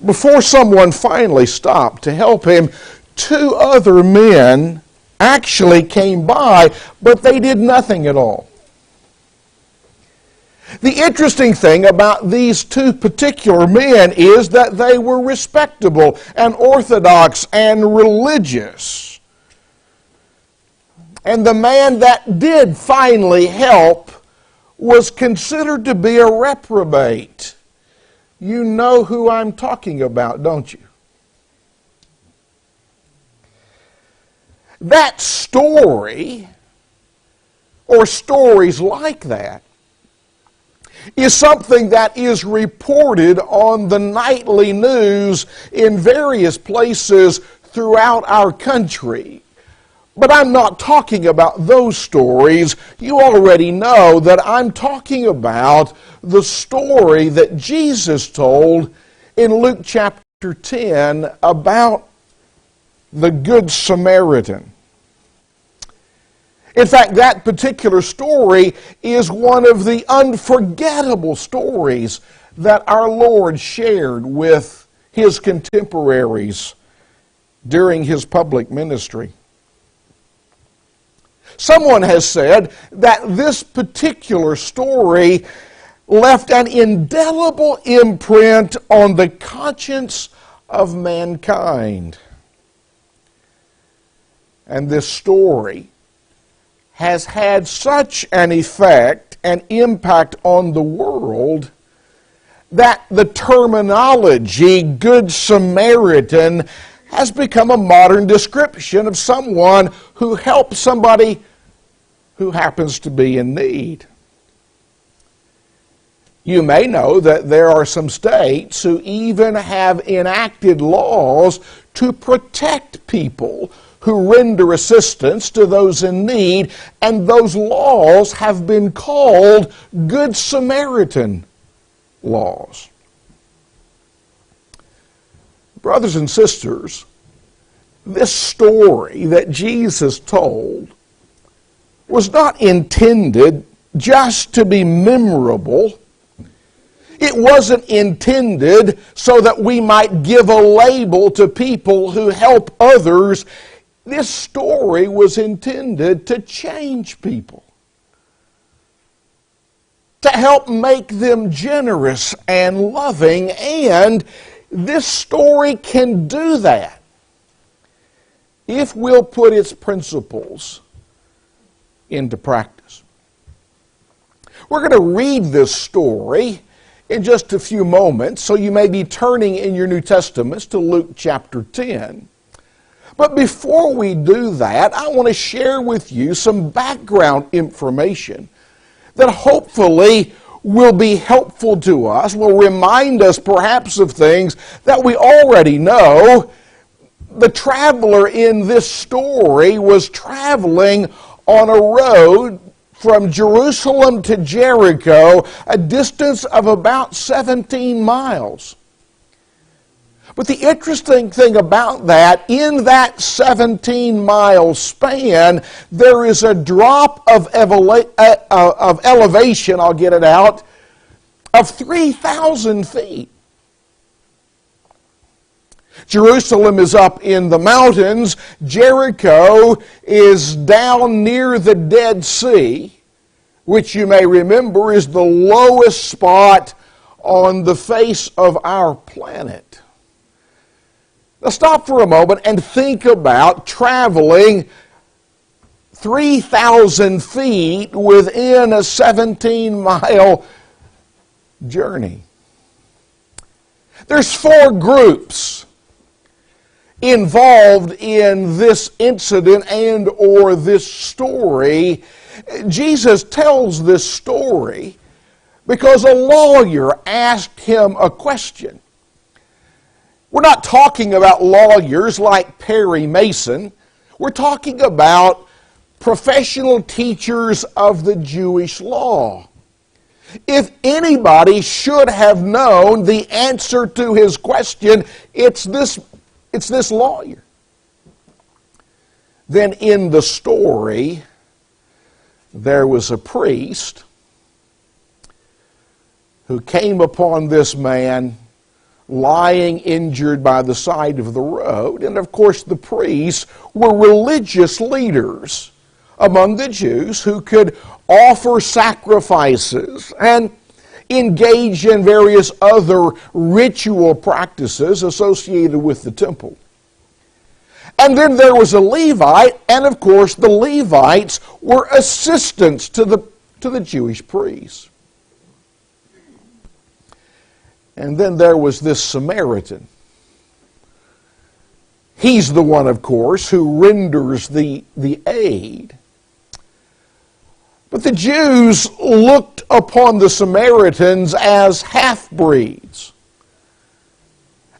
Before someone finally stopped to help him, two other men actually came by, but they did nothing at all. The interesting thing about these two particular men is that they were respectable and orthodox and religious. And the man that did finally help was considered to be a reprobate. You know who I'm talking about, don't you? That story, or stories like that, is something that is reported on the nightly news in various places throughout our country. But I'm not talking about those stories. You already know that I'm talking about the story that Jesus told in Luke chapter 10 about the Good Samaritan. In fact, that particular story is one of the unforgettable stories that our Lord shared with His contemporaries during His public ministry. Someone has said that this particular story left an indelible imprint on the conscience of mankind. And this story has had such an effect and impact on the world that the terminology Good Samaritan has become a modern description of someone who helps somebody who happens to be in need. You may know that there are some states who even have enacted laws to protect people who render assistance to those in need, and those laws have been called Good Samaritan laws. Brothers and sisters, this story that Jesus told was not intended just to be memorable. It wasn't intended so that we might give a label to people who help others. This story was intended to change people, to help make them generous and loving, and this story can do that if we'll put its principles into practice. We're going to read this story in just a few moments, so you may be turning in your New Testaments to Luke chapter 10. But before we do that, I want to share with you some background information that hopefully will be helpful to us, will remind us perhaps of things that we already know. The traveler in this story was traveling on a road from Jerusalem to Jericho, a distance of about 17 miles. But the interesting thing about that, in that 17-mile span, there is a drop of elevation, I'll get it out, of 3,000 feet. Jerusalem is up in the mountains. Jericho is down near the Dead Sea, which you may remember is the lowest spot on the face of our planet. Now stop for a moment and think about traveling 3,000 feet within a 17-mile journey. There's 4 groups involved in this incident and or this story. Jesus tells this story because a lawyer asked him a question. We're not talking about lawyers like Perry Mason. We're talking about professional teachers of the Jewish law. If anybody should have known the answer to his question, it's this lawyer. Then in the story, there was a priest who came upon this man lying injured by the side of the road. And of course, the priests were religious leaders among the Jews who could offer sacrifices and engage in various other ritual practices associated with the temple. And then there was a Levite, and of course the Levites were assistants to the Jewish priests. And then there was this Samaritan. He's the one, of course, who renders the aid. But the Jews looked upon the Samaritans as half-breeds.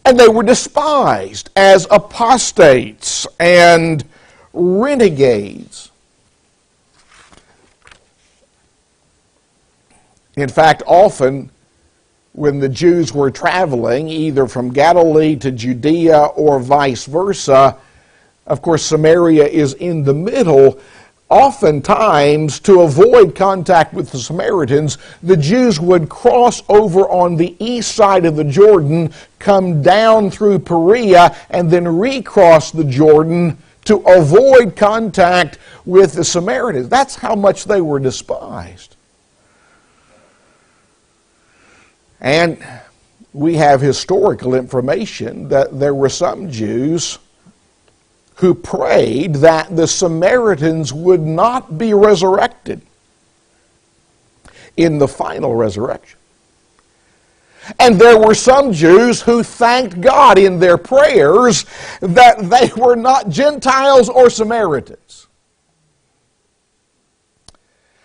And they were despised as apostates and renegades. In fact, often when the Jews were traveling, either from Galilee to Judea or vice versa, of course Samaria is in the middle. Oftentimes, to avoid contact with the Samaritans, the Jews would cross over on the east side of the Jordan, come down through Perea, and then recross the Jordan to avoid contact with the Samaritans. That's how much they were despised. And we have historical information that there were some Jews who prayed that the Samaritans would not be resurrected in the final resurrection. And there were some Jews who thanked God in their prayers that they were not Gentiles or Samaritans.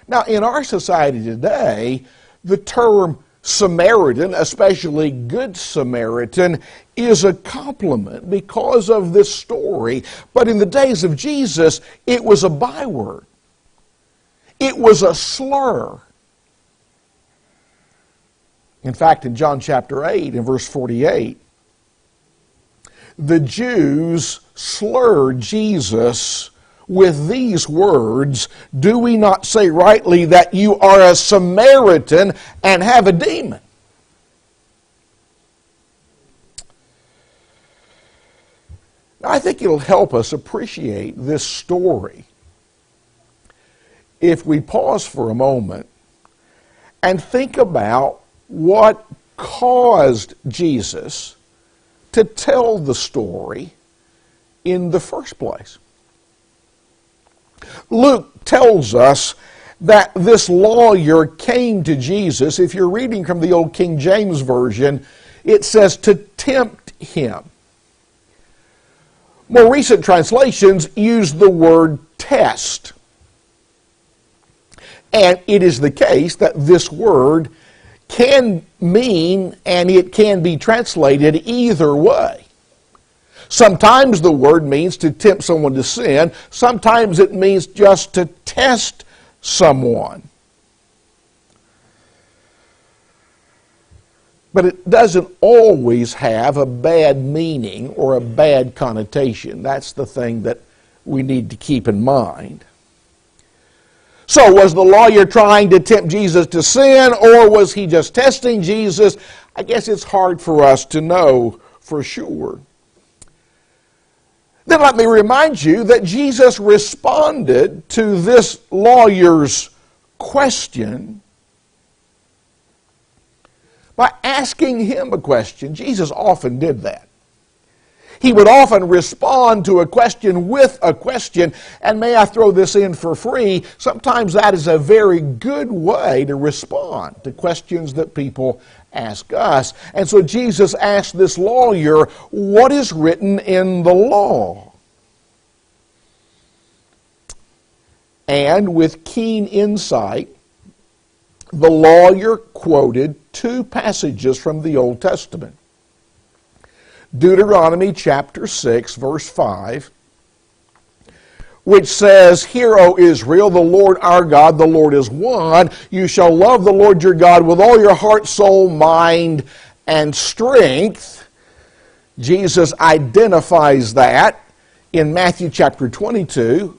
Now, in our society today, the term Samaritan, especially Good Samaritan, is a compliment because of this story. But in the days of Jesus, it was a byword. It was a slur. In fact, in John chapter 8, in verse 48, the Jews slurred Jesus with these words, "Do we not say rightly that you are a Samaritan and have a demon?" I think it'll help us appreciate this story if we pause for a moment and think about what caused Jesus to tell the story in the first place. Luke tells us that this lawyer came to Jesus. If you're reading from the old King James Version, it says to tempt him. More recent translations use the word test. And it is the case that this word can mean and it can be translated either way. Sometimes the word means to tempt someone to sin. Sometimes it means just to test someone. But it doesn't always have a bad meaning or a bad connotation. That's the thing that we need to keep in mind. So was the lawyer trying to tempt Jesus to sin, or was he just testing Jesus? I guess it's hard for us to know for sure. Then let me remind you that Jesus responded to this lawyer's question by asking him a question. Jesus often did that. He would often respond to a question with a question, and may I throw this in for free, sometimes that is a very good way to respond to questions that people ask us. And so Jesus asked this lawyer, what is written in the law? And with keen insight, the lawyer quoted two passages from the Old Testament. Deuteronomy chapter 6, verse 5, which says, "Hear, O Israel, the Lord our God, the Lord is one. You shall love the Lord your God with all your heart, soul, mind, and strength." Jesus identifies that in Matthew chapter 22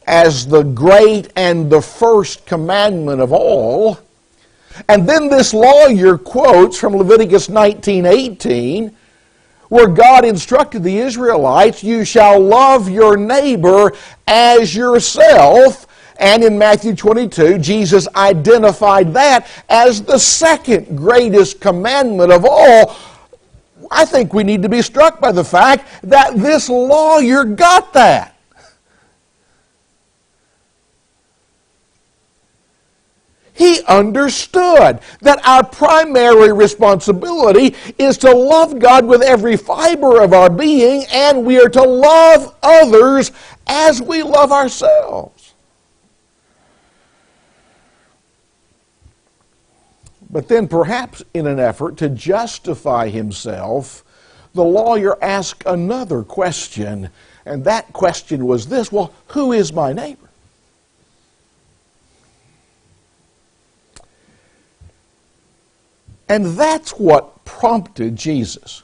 as the great and the first commandment of all. And then this lawyer quotes from Leviticus 19:18, where God instructed the Israelites, you shall love your neighbor as yourself. And in Matthew 22, Jesus identified that as the second greatest commandment of all. I think we need to be struck by the fact that this lawyer got that. He understood that our primary responsibility is to love God with every fiber of our being, and we are to love others as we love ourselves. But then perhaps in an effort to justify himself, the lawyer asked another question, and that question was this: well, who is my neighbor? And that's what prompted Jesus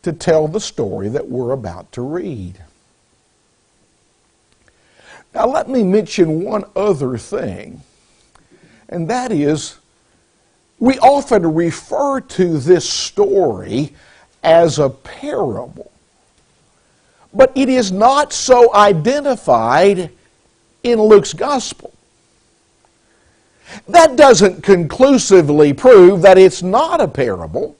to tell the story that we're about to read. Now let me mention one other thing, and that is, we often refer to this story as a parable, but it is not so identified in Luke's gospel. That doesn't conclusively prove that it's not a parable.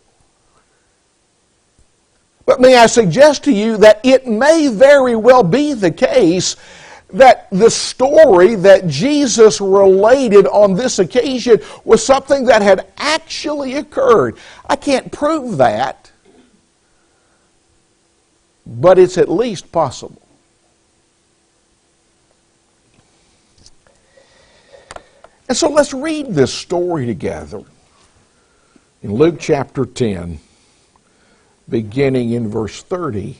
But may I suggest to you that it may very well be the case that the story that Jesus related on this occasion was something that had actually occurred. I can't prove that, but it's at least possible. And so let's read this story together in Luke chapter 10, beginning in verse 30.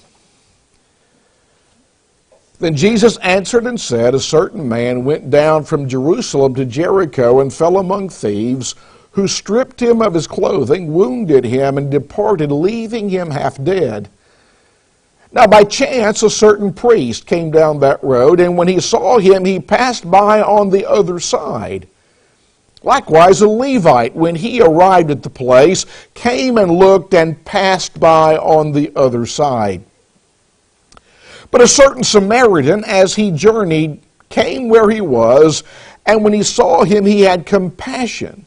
Then Jesus answered and said, a certain man went down from Jerusalem to Jericho and fell among thieves, who stripped him of his clothing, wounded him, and departed, leaving him half dead. Now by chance a certain priest came down that road, and when he saw him, he passed by on the other side. Likewise, a Levite, when he arrived at the place, came and looked and passed by on the other side. But a certain Samaritan, as he journeyed, came where he was, and when he saw him, he had compassion.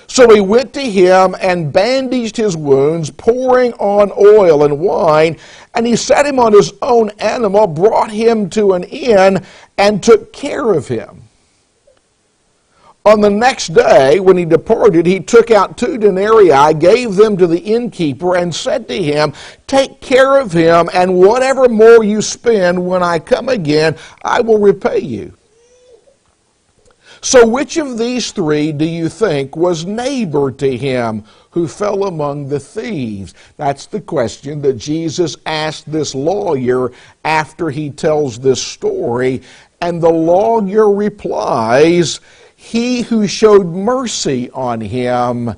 So he went to him and bandaged his wounds, pouring on oil and wine, and he set him on his own animal, brought him to an inn, and took care of him. On the next day, when he departed, he took out 2 denarii, gave them to the innkeeper, and said to him, take care of him, and whatever more you spend, when I come again, I will repay you. So which of these 3 do you think was neighbor to him who fell among the thieves? That's the question that Jesus asked this lawyer after he tells this story. And the lawyer replies, he who showed mercy on him.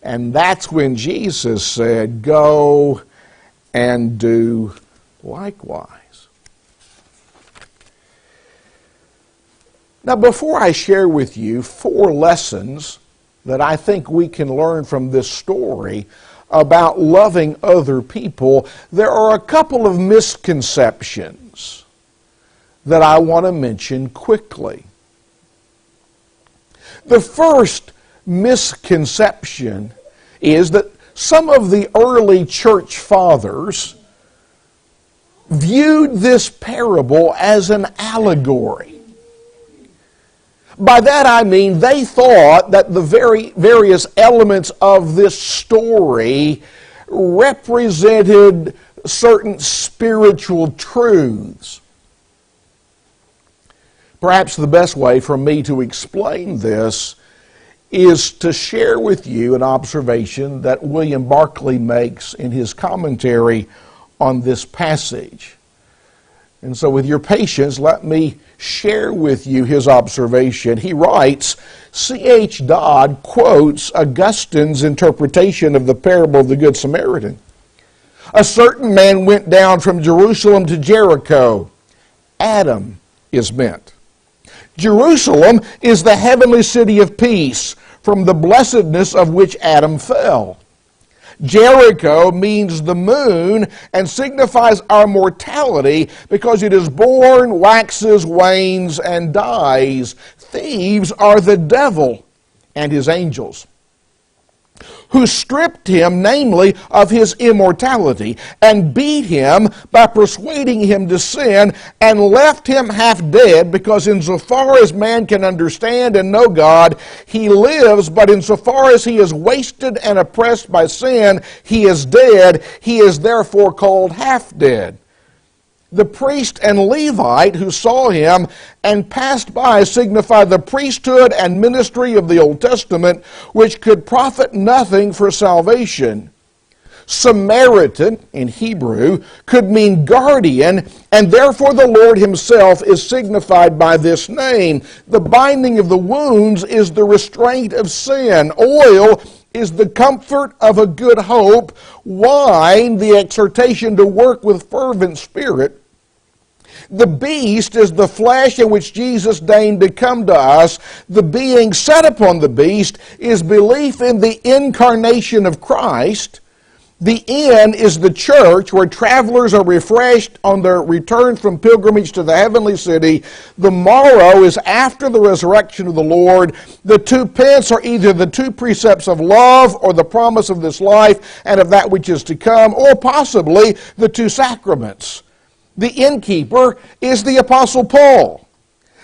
And that's when Jesus said, go and do likewise. Now, before I share with you 4 lessons that I think we can learn from this story about loving other people, there are a couple of misconceptions that I want to mention quickly. The first misconception is that some of the early church fathers viewed this parable as an allegory. By that I mean they thought that the various elements of this story represented certain spiritual truths. Perhaps the best way for me to explain this is to share with you an observation that William Barclay makes in his commentary on this passage. And so with your patience, let me share with you his observation. He writes, C.H. Dodd quotes Augustine's interpretation of the parable of the Good Samaritan. A certain man went down from Jerusalem to Jericho. Adam is meant. Jerusalem is the heavenly city of peace, from the blessedness of which Adam fell. Jericho means the moon and signifies our mortality because it is born, waxes, wanes, and dies. Thieves are the devil and his angels, who stripped him, namely, of his immortality, and beat him by persuading him to sin, and left him half dead, because insofar as man can understand and know God, he lives, but insofar as he is wasted and oppressed by sin, he is dead. He is therefore called half dead. The priest and Levite who saw him and passed by signify the priesthood and ministry of the Old Testament, which could profit nothing for salvation. Samaritan, in Hebrew, could mean guardian, and therefore the Lord himself is signified by this name. The binding of the wounds is the restraint of sin. Oil is the comfort of a good hope. Wine, the exhortation to work with fervent spirit. The beast is the flesh in which Jesus deigned to come to us. The being set upon the beast is belief in the incarnation of Christ. The inn is the church, where travelers are refreshed on their return from pilgrimage to the heavenly city. The morrow is after the resurrection of the Lord. The 2 pence are either the 2 precepts of love, or the promise of this life and of that which is to come, or possibly the 2 sacraments. The innkeeper is the Apostle Paul.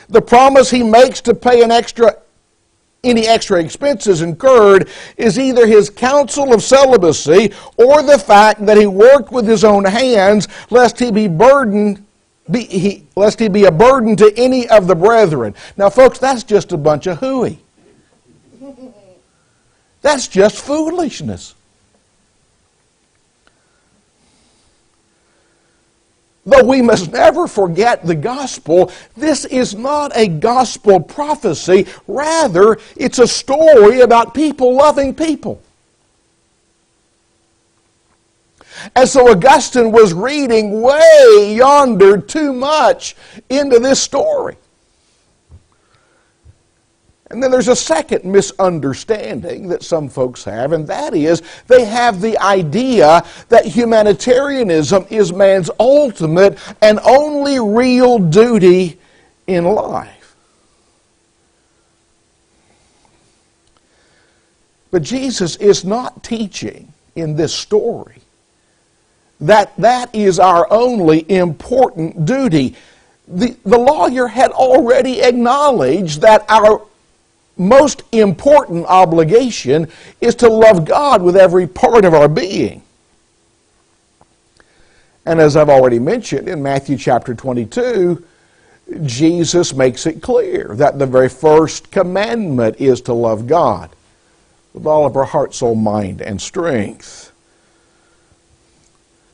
The promise he makes to pay any extra expenses incurred is either his counsel of celibacy or the fact that he worked with his own hands, lest he be a burden to any of the brethren. Now, folks, that's just a bunch of hooey. That's just foolishness. Though we must never forget the gospel, this is not a gospel prophecy. Rather, it's a story about people loving people. And so Augustine was reading way yonder too much into this story. And then there's a second misunderstanding that some folks have, and that is they have the idea that humanitarianism is man's ultimate and only real duty in life. But Jesus is not teaching in this story that that is our only important duty. The lawyer had already acknowledged that our most important obligation is to love God with every part of our being. And as I've already mentioned, in Matthew chapter 22, Jesus makes it clear that the very first commandment is to love God with all of our heart, soul, mind, and strength.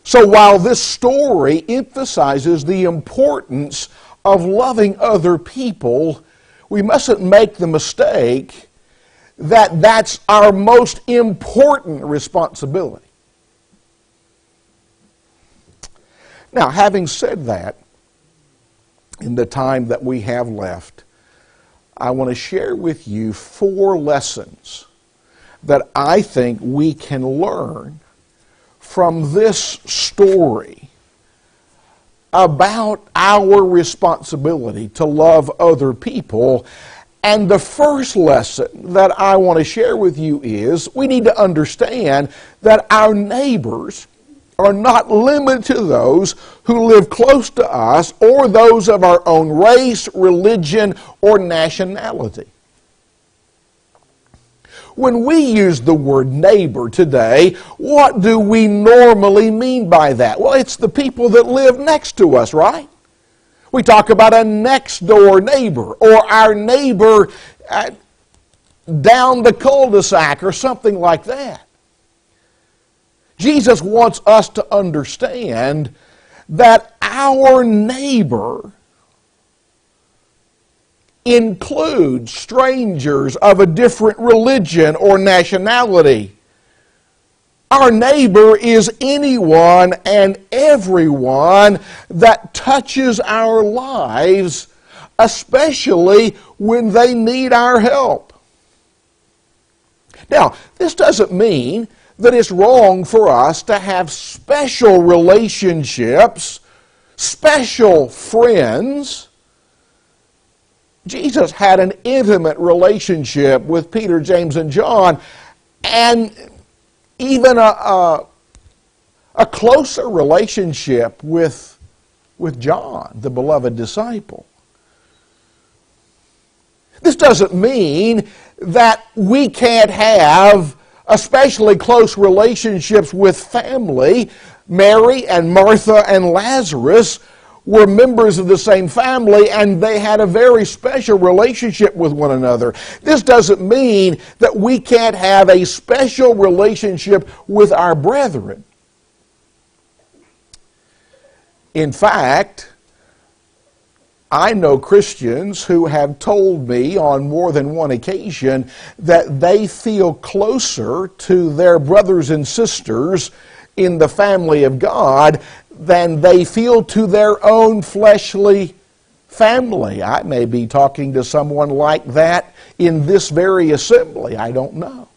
So while this story emphasizes the importance of loving other people, we mustn't make the mistake that that's our most important responsibility. Now, having said that, in the time that we have left, I want to share with you 4 lessons that I think we can learn from this story about our responsibility to love other people. And the first lesson that I want to share with you is we need to understand that our neighbors are not limited to those who live close to us or those of our own race, religion, or nationality. When we use the word neighbor today, what do we normally mean by that? Well, it's the people that live next to us, right? We talk about a next door neighbor or our neighbor down the cul-de-sac or something like that. Jesus wants us to understand that our neighbor includes strangers of a different religion or nationality. Our neighbor is anyone and everyone that touches our lives, especially when they need our help. Now, this doesn't mean that it's wrong for us to have special relationships, special friends. Jesus had an intimate relationship with Peter, James, and John, and even a closer relationship with John, the beloved disciple. This doesn't mean that we can't have especially close relationships with family. Mary and Martha and Lazarus were members of the same family, and they had a very special relationship with one another. This doesn't mean that we can't have a special relationship with our brethren. In fact, I know Christians who have told me on more than one occasion that they feel closer to their brothers and sisters in the family of God than they feel to their own fleshly family. I may be talking to someone like that in this very assembly. I don't know.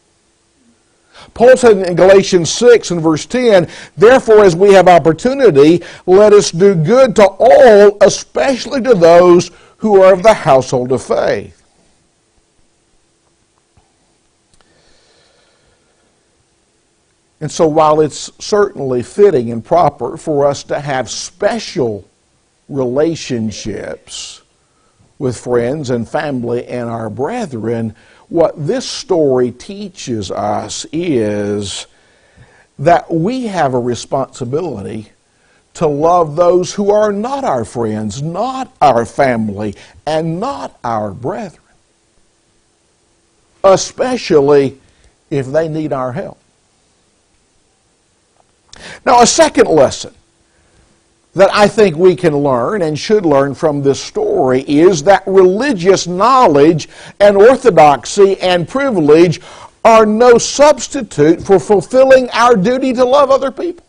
Paul said in Galatians 6 and verse 10, "Therefore, as we have opportunity, let us do good to all, especially to those who are of the household of faith." And so while it's certainly fitting and proper for us to have special relationships with friends and family and our brethren, what this story teaches us is that we have a responsibility to love those who are not our friends, not our family, and not our brethren, especially if they need our help. Now, a second lesson that I think we can learn and should learn from this story is that religious knowledge and orthodoxy and privilege are no substitute for fulfilling our duty to love other people.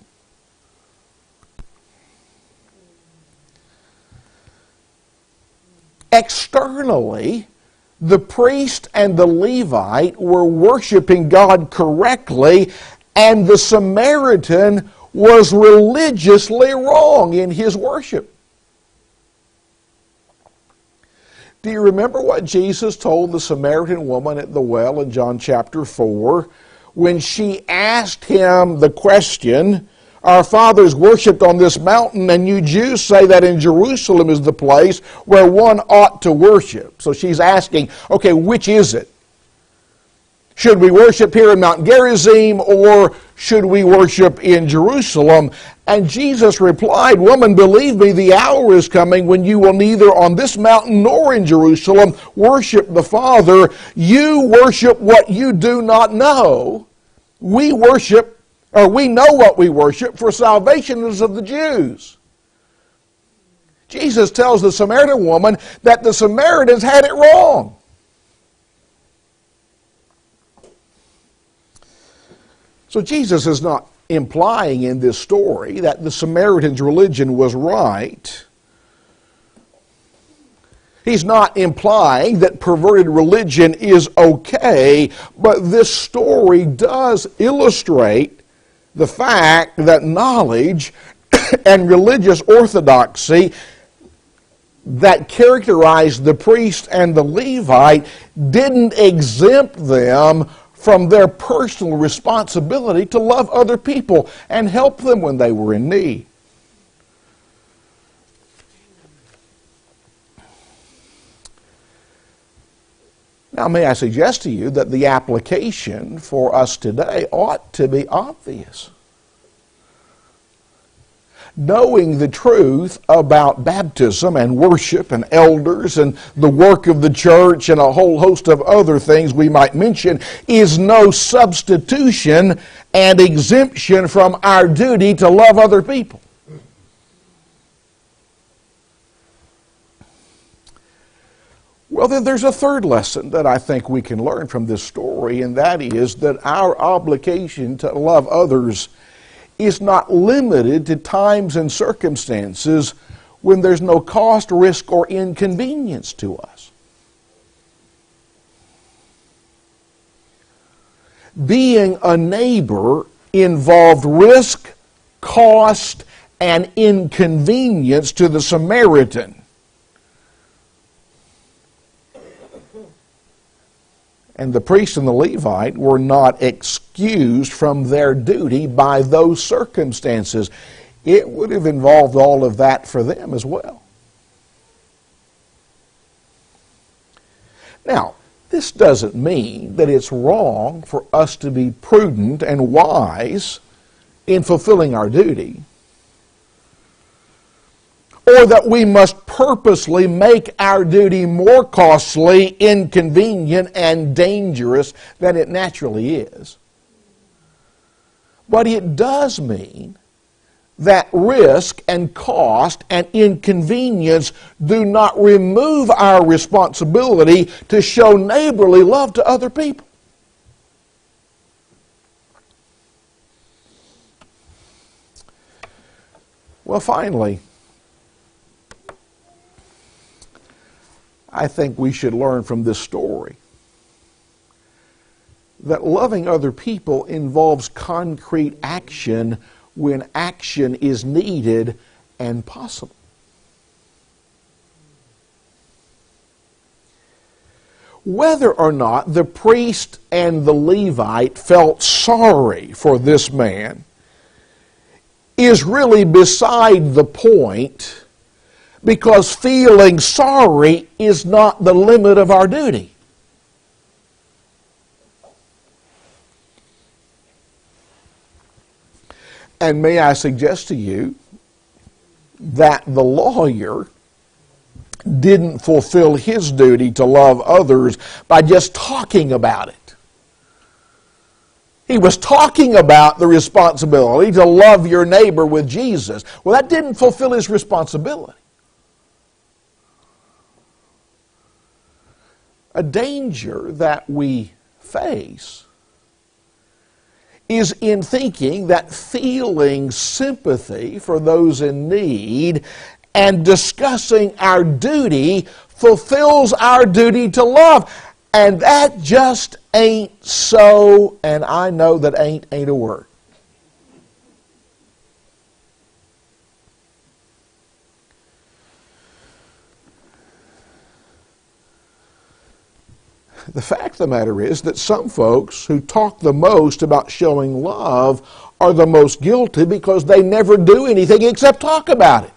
Externally, the priest and the Levite were worshiping God correctly, and the Samaritan was religiously wrong in his worship. Do you remember what Jesus told the Samaritan woman at the well in John chapter 4 when she asked him the question, "Our fathers worshipped on this mountain, and you Jews say that in Jerusalem is the place where one ought to worship." So she's asking, okay, which is it? Should we worship here in Mount Gerizim, or should we worship in Jerusalem? And Jesus replied, "Woman, believe me, the hour is coming when you will neither on this mountain nor in Jerusalem worship the Father. You worship what you do not know. We know what we worship, for salvation is of the Jews." Jesus tells the Samaritan woman that the Samaritans had it wrong. So Jesus is not implying in this story that the Samaritan's religion was right. He's not implying that perverted religion is okay, but this story does illustrate the fact that knowledge and religious orthodoxy that characterized the priest and the Levite didn't exempt them from their personal responsibility to love other people and help them when they were in need. Now, may I suggest to you that the application for us today ought to be obvious. Knowing the truth about baptism and worship and elders and the work of the church and a whole host of other things we might mention is no substitution and exemption from our duty to love other people. Well, then there's a third lesson that I think we can learn from this story, and that is that our obligation to love others is not limited to times and circumstances when there's no cost, risk, or inconvenience to us. being a neighbor involved risk, cost, and inconvenience to the Samaritan. And the priest and the Levite were not excused from their duty by those circumstances. It would have involved all of that for them as well. Now, this doesn't mean that it's wrong for us to be prudent and wise in fulfilling our duty, or that we must purposely make our duty more costly, inconvenient, and dangerous than it naturally is. But it does mean that risk and cost and inconvenience do not remove our responsibility to show neighborly love to other people. Well, finally, I think we should learn from this story that loving other people involves concrete action when action is needed and possible. Whether or not the priest and the Levite felt sorry for this man is really beside the point, because feeling sorry is not the limit of our duty. And may I suggest to you that the lawyer didn't fulfill his duty to love others by just talking about it. He was talking about the responsibility to love your neighbor with Jesus. Well, that didn't fulfill his responsibility. A danger that we face is in thinking that feeling sympathy for those in need and discussing our duty fulfills our duty to love. And that just ain't so, and I know that ain't a word. The fact of the matter is that some folks who talk the most about showing love are the most guilty because they never do anything except talk about it.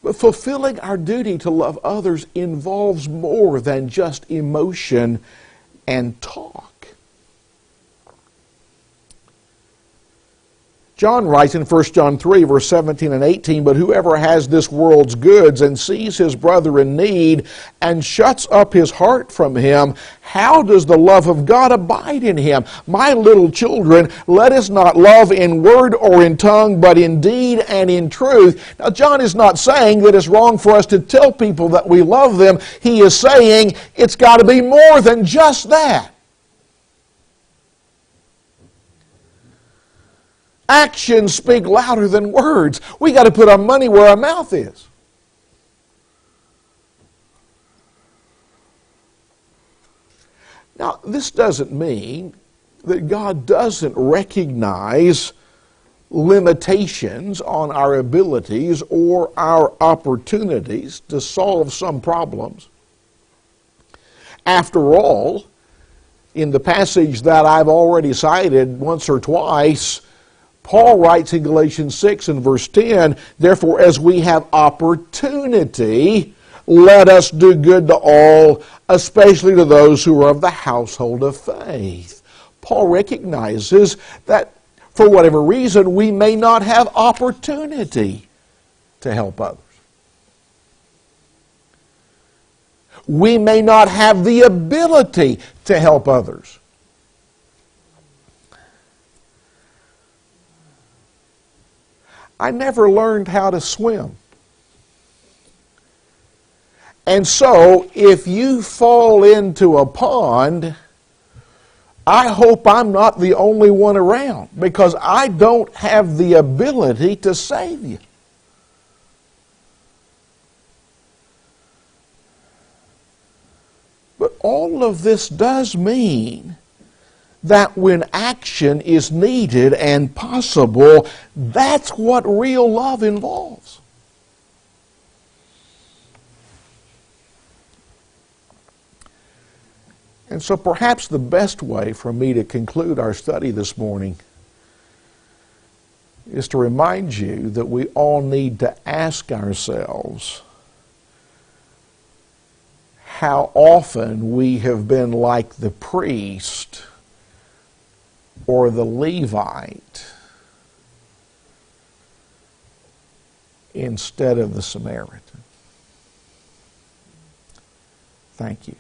But fulfilling our duty to love others involves more than just emotion and talk. John writes in 1 John 3, verse 17 and 18, "But whoever has this world's goods and sees his brother in need and shuts up his heart from him, how does the love of God abide in him? My little children, let us not love in word or in tongue, but in deed and in truth." Now, John is not saying that it's wrong for us to tell people that we love them. He is saying it's got to be more than just that. Actions speak louder than words. We got to put our money where our mouth is. Now, this doesn't mean that God doesn't recognize limitations on our abilities or our opportunities to solve some problems. After all, in the passage that I've already cited once or twice, Paul writes in Galatians 6 and verse 10, "Therefore, as we have opportunity, let us do good to all, especially to those who are of the household of faith." Paul recognizes that for whatever reason, we may not have opportunity to help others. We may not have the ability to help others. I never learned how to swim. And so, if you fall into a pond, I hope I'm not the only one around, because I don't have the ability to save you. all of this does mean that when action is needed and possible, that's what real love involves. And so perhaps the best way for me to conclude our study this morning is to remind you that we all need to ask ourselves how often we have been like the priest or the Levite instead of the Samaritan. Thank you.